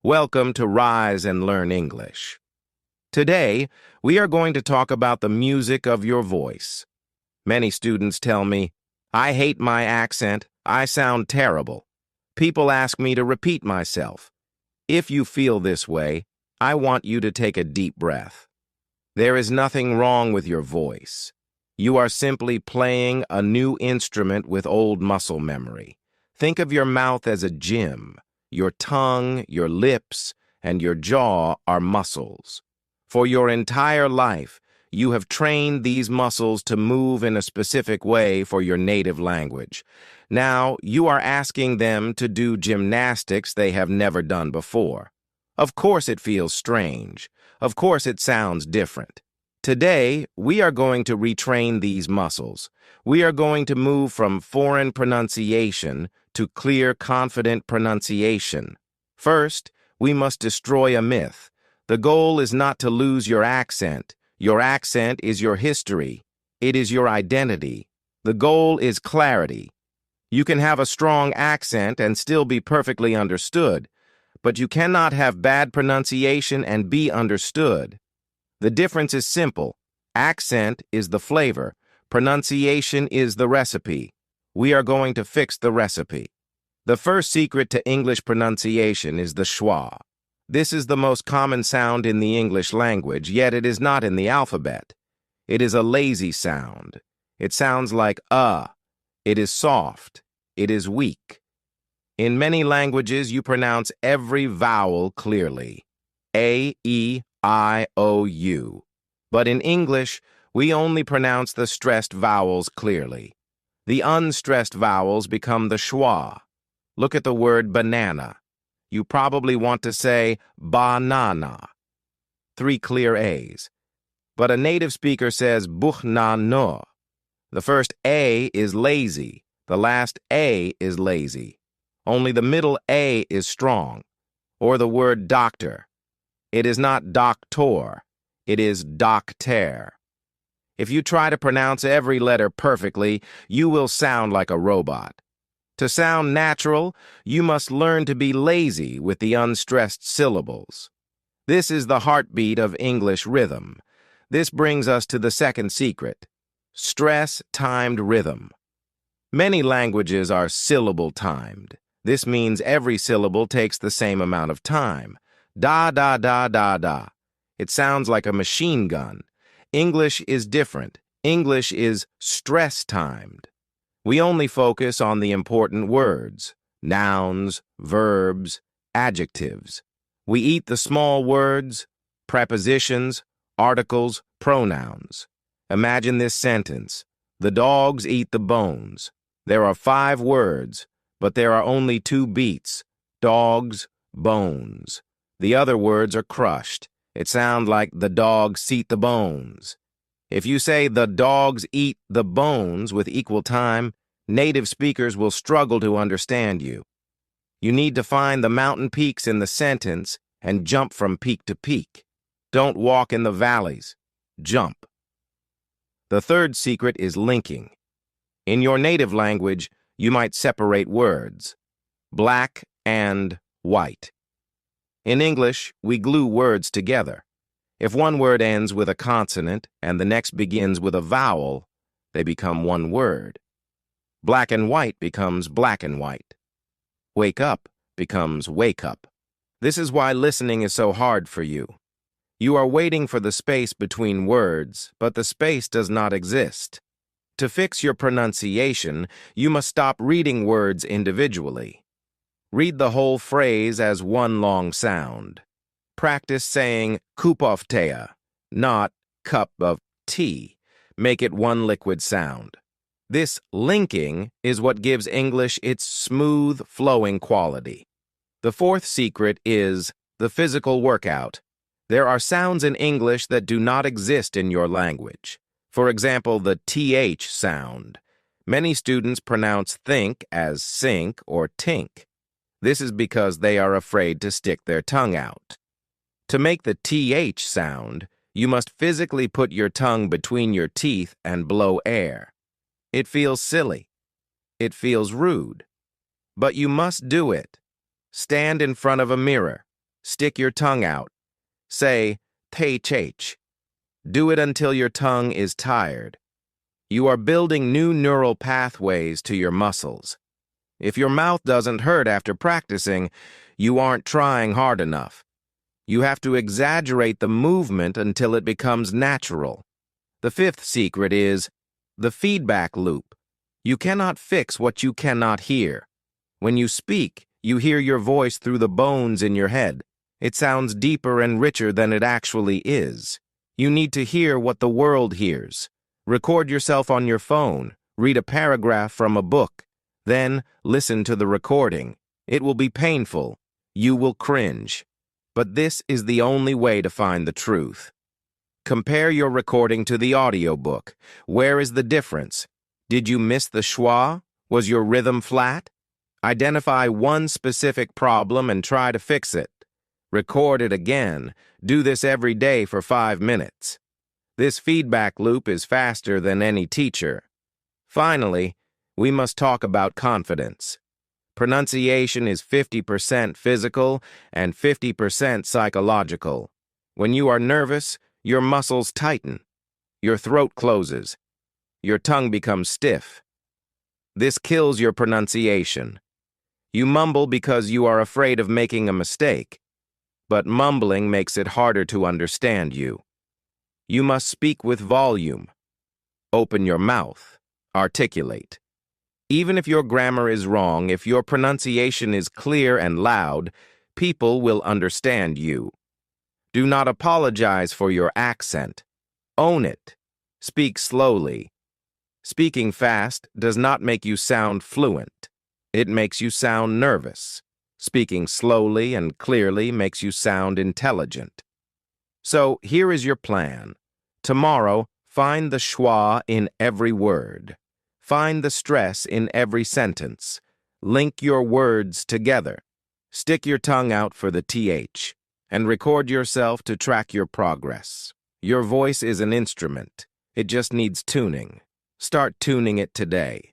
Welcome to Rise and Learn English. Today, we are going to talk about the music of your voice. Many students tell me, I hate my accent, I sound terrible. People ask me to repeat myself. If you feel this way, I want you to take a deep breath. There is nothing wrong with your voice. You are simply playing a new instrument with old muscle memory. Think of your mouth as a gym. Your tongue, your lips, and your jaw are muscles. For your entire life, you have trained these muscles to move in a specific way for your native language. Now, you are asking them to do gymnastics they have never done before. Of course it feels strange. Of course it sounds different. Today, we are going to retrain these muscles. We are going to move from foreign pronunciation to clear, confident pronunciation. First, we must destroy a myth. The goal is not to lose your accent. Your accent is your history. It is your identity. The goal is clarity. You can have a strong accent and still be perfectly understood, but you cannot have bad pronunciation and be understood. The difference is simple. Accent is the flavor. Pronunciation is the recipe. We are going to fix the recipe. The first secret to English pronunciation is the schwa. This is the most common sound in the English language, yet it is not in the alphabet. It is a lazy sound. It sounds like It is soft. It is weak. In many languages, you pronounce every vowel clearly. A, E, I, O, U. But in English, we only pronounce the stressed vowels clearly. The unstressed vowels become the schwa. Look at the word banana. You probably want to say banana. 3 clear A's. But a native speaker says buhnano. The first A is lazy. The last A is lazy. Only the middle A is strong. Or the word doctor. It is not doctor. It is docter. If you try to pronounce every letter perfectly, you will sound like a robot. To sound natural, you must learn to be lazy with the unstressed syllables. This is the heartbeat of English rhythm. This brings us to the second secret: stress-timed rhythm. Many languages are syllable-timed. This means every syllable takes the same amount of time. Da, da, da, da, da. It sounds like a machine gun. English is different. English is stress-timed. We only focus on the important words, nouns, verbs, adjectives. We eat the small words, prepositions, articles, pronouns. Imagine this sentence: the dogs eat the bones. There are 5 words, but there are only 2 beats: dogs, bones. The other words are crushed. It sounds like the dogs eat the bones. If you say the dogs eat the bones with equal time, native speakers will struggle to understand you. You need to find the mountain peaks in the sentence and jump from peak to peak. Don't walk in the valleys. Jump. The third secret is linking. In your native language, you might separate words: black and white. In English, we glue words together. If one word ends with a consonant and the next begins with a vowel, they become one word. Black and white becomes black and white. Wake up becomes wake up. This is why listening is so hard for you. You are waiting for the space between words, but the space does not exist. To fix your pronunciation, you must stop reading words individually. Read the whole phrase as one long sound. Practice saying Cuppatea, not cup of tea. Make it one liquid sound. This linking is what gives English its smooth, flowing quality. The fourth secret is the physical workout. There are sounds in English that do not exist in your language. For example, the TH sound. Many students pronounce think as sink or tink. This is because they are afraid to stick their tongue out. To make the TH sound, you must physically put your tongue between your teeth and blow air. It feels silly. It feels rude. But you must do it. Stand in front of a mirror. Stick your tongue out. Say, "Tay chach." Do it until your tongue is tired. You are building new neural pathways to your muscles. If your mouth doesn't hurt after practicing, you aren't trying hard enough. You have to exaggerate the movement until it becomes natural. The fifth secret is the feedback loop. You cannot fix what you cannot hear. When you speak, you hear your voice through the bones in your head. It sounds deeper and richer than it actually is. You need to hear what the world hears. Record yourself on your phone. Read a paragraph from a book. Then listen to the recording. It will be painful. You will cringe. But this is the only way to find the truth. Compare your recording to the audiobook. Where is the difference? Did you miss the schwa? Was your rhythm flat? Identify one specific problem and try to fix it. Record it again. Do this every day for 5 minutes. This feedback loop is faster than any teacher. Finally, we must talk about confidence. Pronunciation is 50% physical and 50% psychological. When you are nervous, your muscles tighten. Your throat closes. Your tongue becomes stiff. This kills your pronunciation. You mumble because you are afraid of making a mistake, but mumbling makes it harder to understand you. You must speak with volume. Open your mouth. Articulate. Even if your grammar is wrong, if your pronunciation is clear and loud, people will understand you. Do not apologize for your accent. Own it. Speak slowly. Speaking fast does not make you sound fluent. It makes you sound nervous. Speaking slowly and clearly makes you sound intelligent. So here is your plan. Tomorrow, find the schwa in every word. Find the stress in every sentence. Link your words together. Stick your tongue out for the th, and record yourself to track your progress. Your voice is an instrument. It just needs tuning. Start tuning it today.